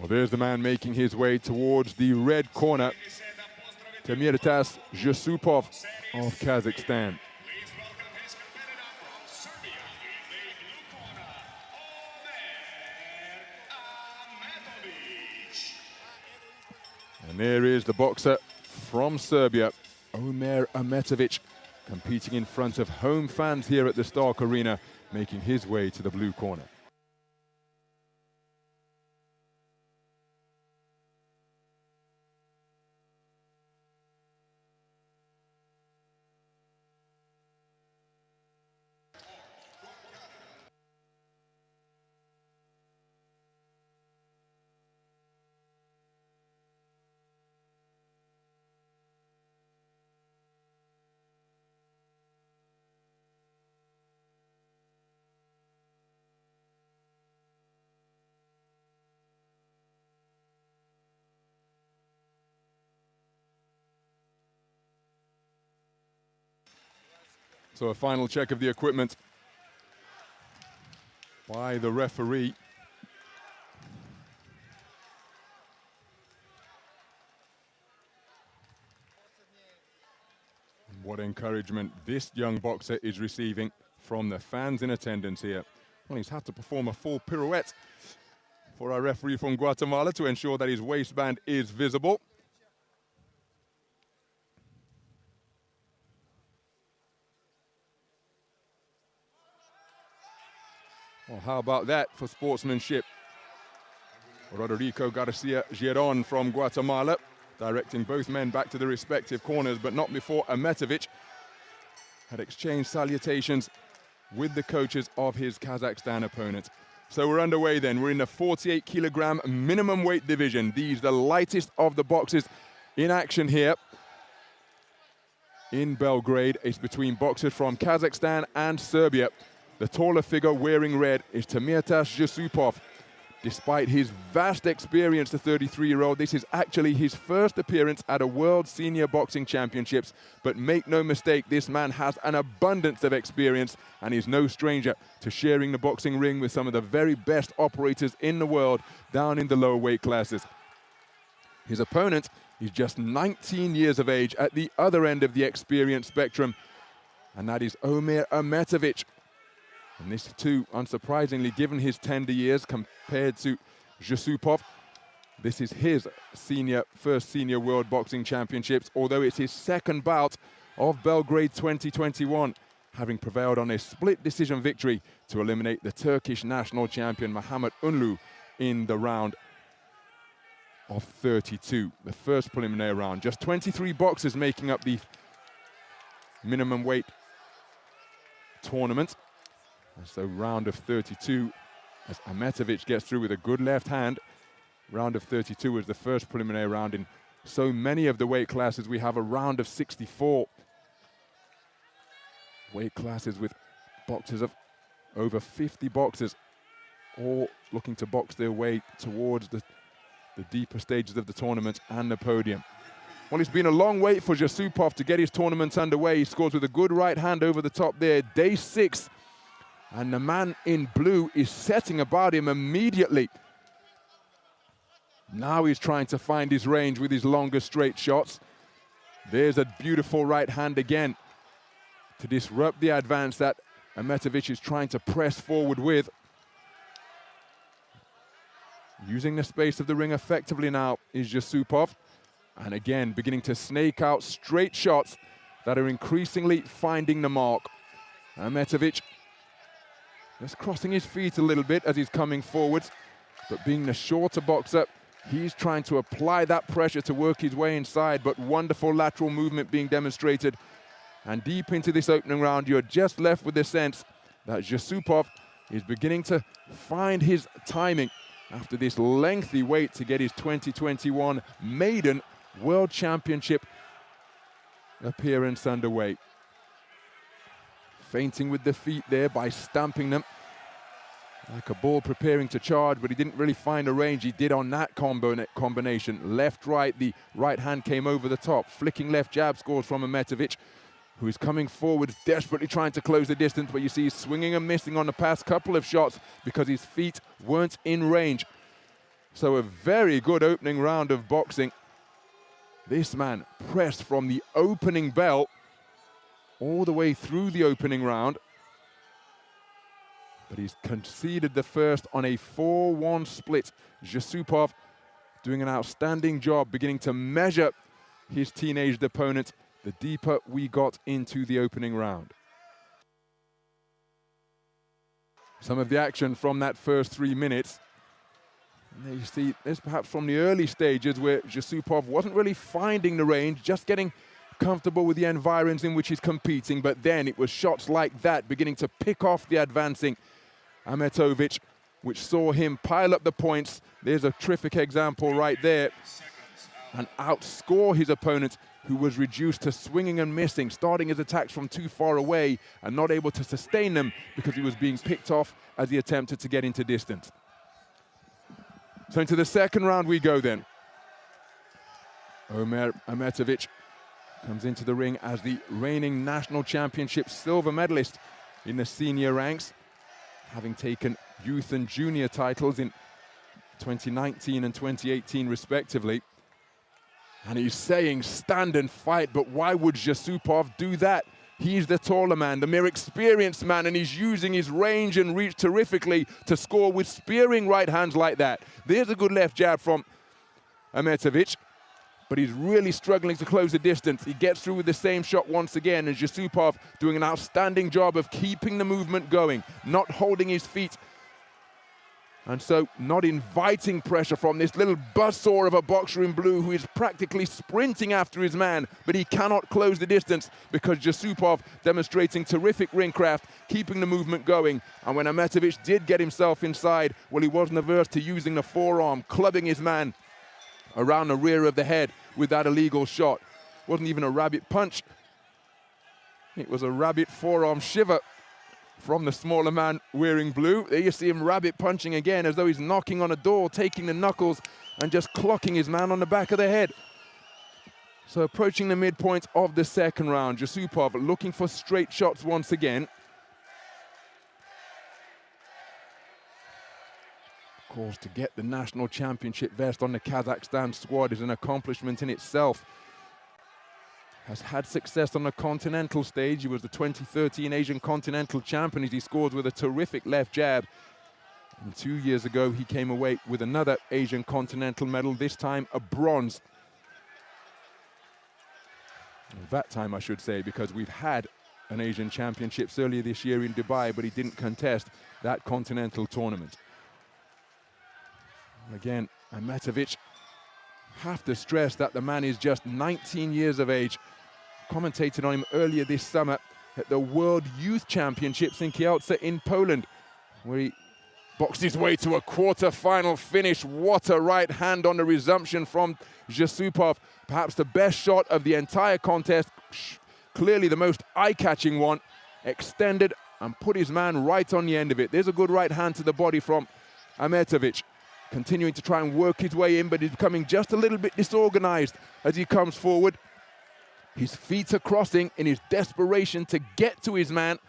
Well, there's the man making his way towards the red corner. Temirtas ZHUSSUPOV of Kazakhstan. And there is the boxer from Serbia, Omer AMETOVIC, competing in front of home fans here at the Stark Arena, making his way to the blue corner. So a final check of the equipment by the referee. What encouragement this young boxer is receiving from the fans in attendance here. Well, he's had to perform a full pirouette for our referee from Guatemala to ensure that his waistband is visible. Well, how about that for sportsmanship? Rodrigo Garcia Giron from Guatemala, directing both men back to the respective corners, but not before AMETOVIC had exchanged salutations with the coaches of his Kazakhstan opponent. So we're underway then. We're in the 48-kilogram minimum weight division. These the lightest of the boxers in action here in Belgrade. It's between boxers from Kazakhstan and Serbia. The taller figure wearing red is Temirtas ZHUSSUPOV. Despite his vast experience, the 33-year-old, this is actually his first appearance at a World Senior Boxing Championships. But make no mistake, this man has an abundance of experience and is no stranger to sharing the boxing ring with some of the very best operators in the world down in the lower weight classes. His opponent is just 19 years of age at the other end of the experience spectrum, and that is Omer AMETOVIC. And this too, unsurprisingly, given his tender years compared to ZHUSSUPOV, this is his first senior World Boxing Championships, although it's his second bout of Belgrade 2021, having prevailed on a split decision victory to eliminate the Turkish national champion Muhammed Unlu in the round of 32, the first preliminary round. Just 23 boxers making up the minimum weight tournament. So round of 32, as AMETOVIC gets through with a good left hand. Round of 32 was the first preliminary round. In so many of the weight classes, we have a round of 64. Weight classes with boxers of over 50 boxers, all looking to box their way towards the deeper stages of the tournament and the podium. Well, it's been a long wait for ZHUSSUPOV to get his tournament underway. He scores with a good right hand over the top there. Day 6. And the man in blue is setting about him immediately. Now he's trying to find his range with his longer straight shots. There's a beautiful right hand again to disrupt the advance that AMETOVIC is trying to press forward with. Using the space of the ring effectively now is ZHUSSUPOV. And again, beginning to snake out straight shots that are increasingly finding the mark. AMETOVIC just crossing his feet a little bit as he's coming forwards, but being the shorter boxer, he's trying to apply that pressure to work his way inside, but wonderful lateral movement being demonstrated. And deep into this opening round, you're just left with the sense that ZHUSSUPOV is beginning to find his timing after this lengthy wait to get his 2021 maiden World Championship appearance underway. Feinting with the feet there by stamping them like a ball preparing to charge, but he didn't really find a range. He did on that combination. Left, right, the right hand came over the top. Flicking left jab scores from AMETOVIC, who is coming forward, desperately trying to close the distance, but you see he's swinging and missing on the past couple of shots because his feet weren't in range. So a very good opening round of boxing. This man pressed from the opening bell all the way through the opening round. But he's conceded the first on a 4-1 split. ZHUSSUPOV doing an outstanding job beginning to measure his teenaged opponent the deeper we got into the opening round. Some of the action from that first 3 minutes. And there you see this perhaps from the early stages where ZHUSSUPOV wasn't really finding the range, just getting comfortable with the environs in which he's competing, but then it was shots like that beginning to pick off the advancing AMETOVIC, which saw him pile up the points. There's a terrific example right there, and outscore his opponent, who was reduced to swinging and missing, starting his attacks from too far away and not able to sustain them because he was being picked off as he attempted to get into distance. So into the second round we go then. Omer AMETOVIC comes into the ring as the reigning national championship silver medalist in the senior ranks, having taken youth and junior titles in 2019 and 2018 respectively. And he's saying stand and fight, but why would ZHUSSUPOV do that? He's the taller man, the more experienced man, and he's using his range and reach terrifically to score with spearing right hands like that. There's a good left jab from AMETOVIC, but he's really struggling to close the distance. He gets through with the same shot once again, and ZHUSSUPOV doing an outstanding job of keeping the movement going, not holding his feet, and so not inviting pressure from this little buzzsaw of a boxer in blue who is practically sprinting after his man, but he cannot close the distance because ZHUSSUPOV demonstrating terrific ring craft, keeping the movement going. And when AMETOVIC did get himself inside, well, he wasn't averse to using the forearm, clubbing his man around the rear of the head with that illegal shot. Wasn't even a rabbit punch. It was a rabbit forearm shiver from the smaller man wearing blue. There you see him rabbit punching again as though he's knocking on a door, taking the knuckles and just clocking his man on the back of the head. So approaching the midpoint of the second round, ZHUSSUPOV looking for straight shots once again. Of course, to get the national championship vest on the Kazakhstan squad is an accomplishment in itself. Has had success on the continental stage. He was the 2013 Asian Continental Champion as he scored with a terrific left jab. And 2 years ago, he came away with another Asian Continental medal, this time a bronze. Well, that time, I should say, because we've had an Asian Championships earlier this year in Dubai, but he didn't contest that continental tournament. Again, AMETOVIC, have to stress that the man is just 19 years of age. Commentated on him earlier this summer at the World Youth Championships in Kielce in Poland, where he boxed his way to a quarter-final finish. What a right hand on the resumption from ZHUSSUPOV. Perhaps the best shot of the entire contest, clearly the most eye-catching one. Extended and put his man right on the end of it. There's a good right hand to the body from AMETOVIC. Continuing to try and work his way in, but he's becoming just a little bit disorganized as he comes forward. His feet are crossing in his desperation to get to his man.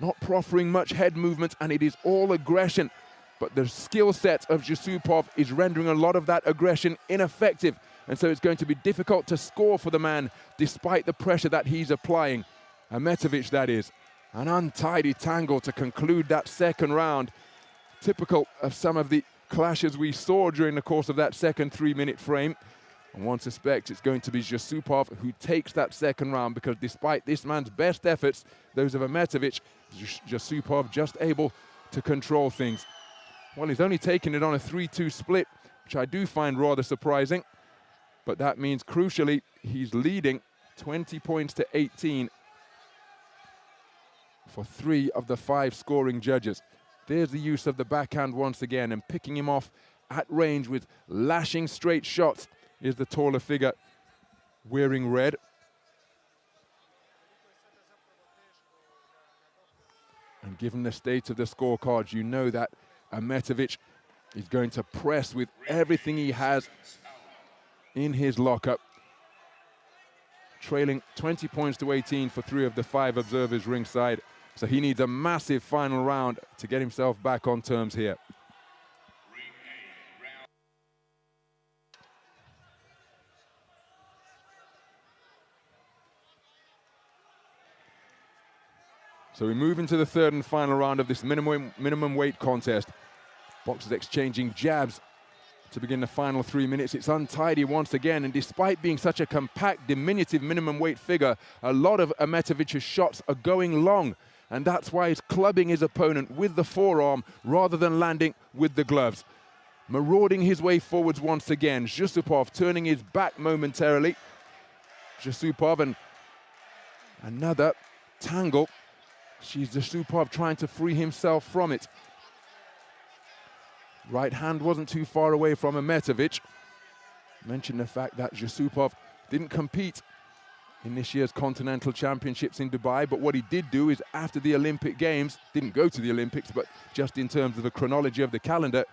Not proffering much head movement, and it is all aggression. But the skill set of ZHUSSUPOV is rendering a lot of that aggression ineffective. And so it's going to be difficult to score for the man, despite the pressure that he's applying. AMETOVIC, that is. An untidy tangle to conclude that second round. Typical of some of the clashes we saw during the course of that second 3-minute frame. And one suspects it's going to be ZHUSSUPOV who takes that second round, because despite this man's best efforts, those of AMETOVIC, ZHUSSUPOV just able to control things. Well, he's only taken it on a 3-2 split, which I do find rather surprising. But that means, crucially, he's leading 20 points to 18 for 3 of the 5 scoring judges. There's the use of the backhand once again, and picking him off at range with lashing straight shots is the taller figure wearing red. And given the state of the scorecards, you know that AMETOVIC is going to press with everything he has in his lockup. Trailing 20 points to 18 for 3 of the 5 observers ringside. So he needs a massive final round to get himself back on terms here. So we move into the third and final round of this minimum weight contest. Boxers exchanging jabs to begin the final 3 minutes. It's untidy once again, and despite being such a compact, diminutive minimum weight figure, a lot of Ametovic's shots are going long, and that's why he's clubbing his opponent with the forearm rather than landing with the gloves. Marauding his way forwards once again. ZHUSSUPOV turning his back momentarily. ZHUSSUPOV, and another tangle. ZHUSSUPOV trying to free himself from it. Right hand wasn't too far away from Ametovic. Mentioned the fact that ZHUSSUPOV didn't compete in this year's Continental Championships in Dubai, but what he did do is after the Olympic Games, didn't go to the Olympics, but just in terms of the chronology of the calendar,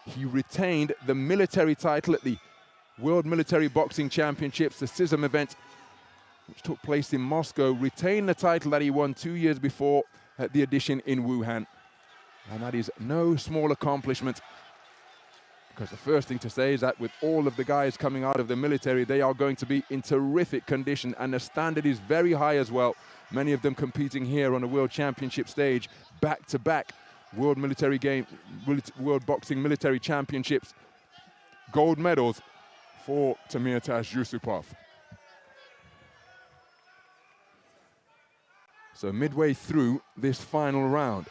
he retained the military title at the World Military Boxing Championships, the CISM event, which took place in Moscow, retained the title that he won 2 years before at the edition in Wuhan. And that is no small accomplishment, because the first thing to say is that with all of the guys coming out of the military, they are going to be in terrific condition, and the standard is very high as well. Many of them competing here on a World Championship stage, back-to-back World Boxing Military Championships gold medals for Temirtas ZHUSSUPOV. So midway through this final round,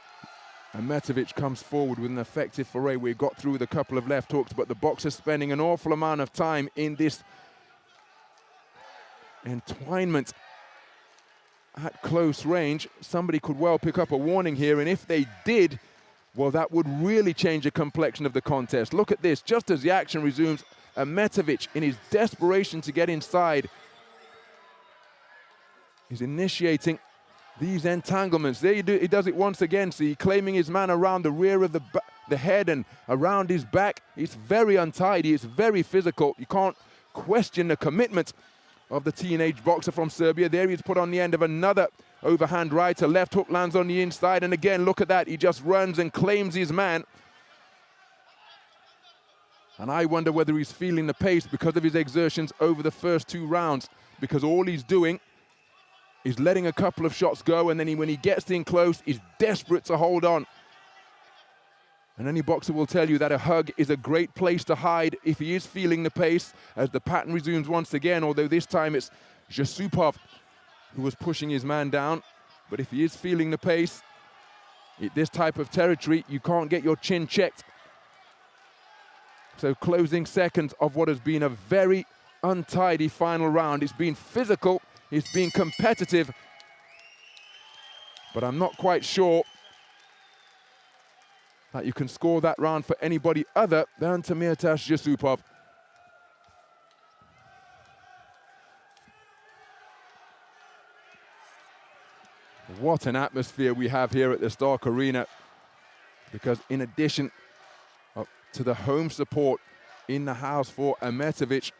Ametovic comes forward with an effective foray. We got through with a couple of left hooks, but the boxer's spending an awful amount of time in this entwinement at close range. Somebody could well pick up a warning here, and if they did, well, that would really change the complexion of the contest. Look at this. Just as the action resumes, Ametovic, in his desperation to get inside, is initiating these entanglements. There he does it once again. See, claiming his man around the rear of the head and around his back. It's very untidy. It's very physical. You can't question the commitment of the teenage boxer from Serbia. There he's put on the end of another overhand right. A left hook lands on the inside. And again, look at that. He just runs and claims his man. And I wonder whether he's feeling the pace because of his exertions over the first 2 rounds. Because all he's doing is letting a couple of shots go, and then when he gets in close, he's desperate to hold on. And any boxer will tell you that a hug is a great place to hide if he is feeling the pace, as the pattern resumes once again, although this time it's ZHUSSUPOV who was pushing his man down. But if he is feeling the pace, this type of territory, you can't get your chin checked. So closing seconds of what has been a very untidy final round. It's been physical. It's been competitive, but I'm not quite sure that you can score that round for anybody other than Temirtas ZHUSSUPOV. What an atmosphere we have here at the Stark Arena, because in addition to the home support in the house for Ametovic,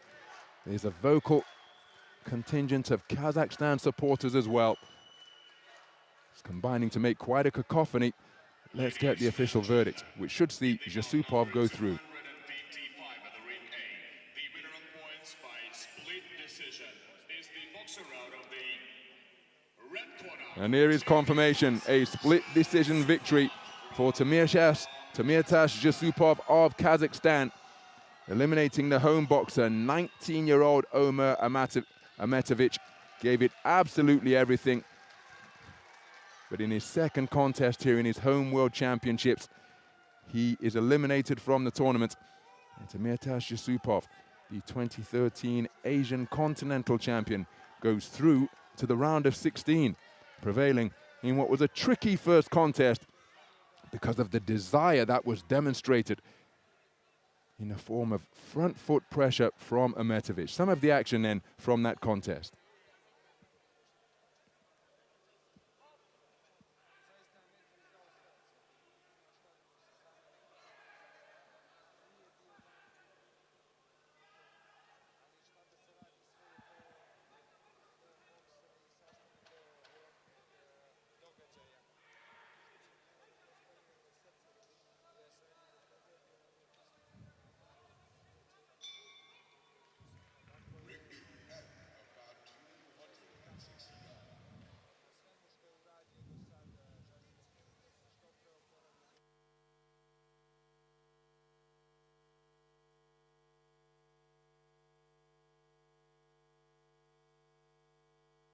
there's a vocal contingent of Kazakhstan supporters as well. It's combining to make quite a cacophony. Let's get the official verdict, which should see ZHUSSUPOV go through. And here is confirmation, a split decision victory for Temirtas ZHUSSUPOV of Kazakhstan, eliminating the home boxer. 19-year-old Omer Ametovic gave it absolutely everything. But in his second contest here in his home World Championships, he is eliminated from the tournament. And Temirtas ZHUSSUPOV, the 2013 Asian Continental Champion, goes through to the round of 16, prevailing in what was a tricky first contest because of the desire that was demonstrated in the form of front foot pressure from Ametovic. Some of the action then from that contest.